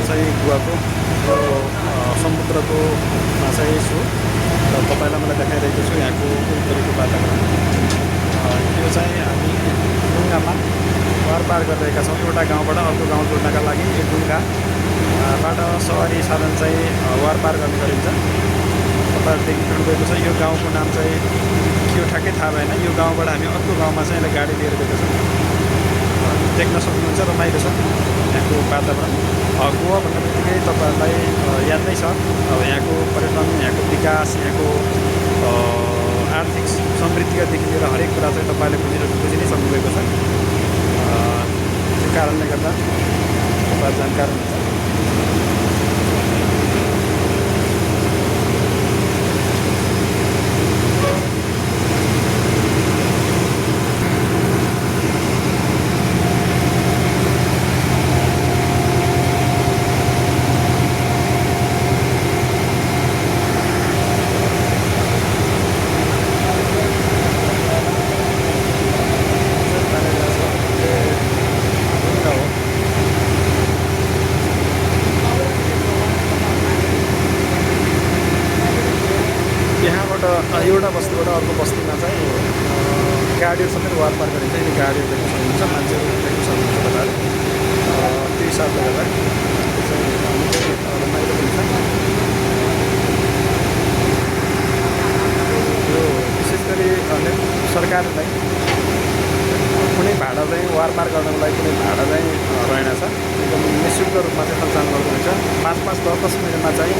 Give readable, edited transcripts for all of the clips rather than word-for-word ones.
चाहिँ गोवाको यो समुद्रको चाहिँ छु र तपाईँलाई मलाई देखाइरहेको छु यहाँको वरिपरिको वातावरण। यो चाहिँ हामी डुङ्गामा पार गरिरहेका छौँ। एउटा गाउँबाट अर्को गाउँ जोड्नका लागि यो डुङ्गाबाट सवारी साधन चाहिँ पार गर्ने गरिन्छ। तपाईँहरू देखिरहनु भएको छ यो गाउँको नाम चाहिँ के हो ठ्याक्कै थाहा भएन। यो गाउँबाट हामी अर्को गाउँमा चाहिँ यसलाई गाडी लिएर गएको छौँ। देख्न सक्नुहुन्छ, रमाइलो छ यहाँको वातावरण। गोवा भन्ने बित्तिकै तपाईँहरूलाई याद नै छ अब यहाँको पर्यटन, यहाँको विकास, यहाँको आर्थिक समृद्धिदेखि लिएर हरेक कुरा चाहिँ तपाईँहरूले बुझि नै सक्नुभएको छ। त्यो कारणले गर्दा तपाईँ जानकार हुनुहुन्छ। एउटा बस्तीबाट अर्को बस्तीमा चाहिँ गाडीहरू समेत पार गरिन्छ। यदि गाडीहरू देख्न सक्नुहुन्छ, मान्छेहरू देख्न सक्नुहुन्छ तपाईँहरू। त्यो हिसाबले गर्दा रमाइलो पनि छ। यो विशेष गरी सरकारलाई कुनै भाडा चाहिँ पार गर्नको लागि कुनै भाडा चाहिँ रहेनछ। एकदम निःशुल्क रूपमा चाहिँ सञ्चालन गर्नु हुन्छ। 5-5, 10-10 मिनटमा चाहिँ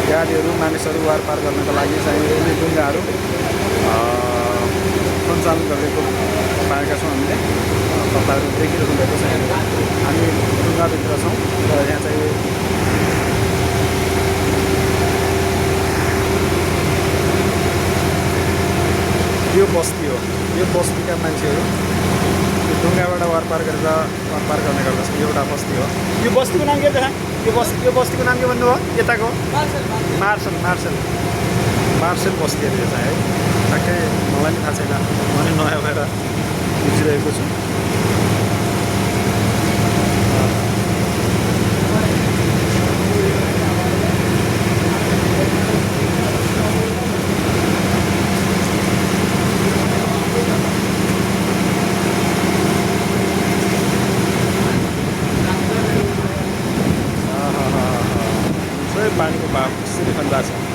गाडीहरू मानिसहरू पार गर्नको लागि चाहिँ यी डुङ्गाहरू सञ्चालन गरेको पाएका छौँ हामीले। तपाईँहरू देखिरहनु भएको छ। हामी डुङ्गाभित्र छौँ र यहाँ चाहिँ यो बस्ती हो। यो बस्तीका मान्छेहरू डुङ्गाबाट पार गरेर पार गर्ने गर्दछ। एउटा बस्ती हो। यो बस्तीको नाम के छ? यो बस्तीको नाम के भन्नुभयो? यताको मार्सेल बस्ती अरे यो चाहिँ है। ठ्याक्कै मलाई पनि थाहा छैन, म नि नयाँ भएर बुझिरहेको छु। पानीको भाव कसरी खन्दा छ।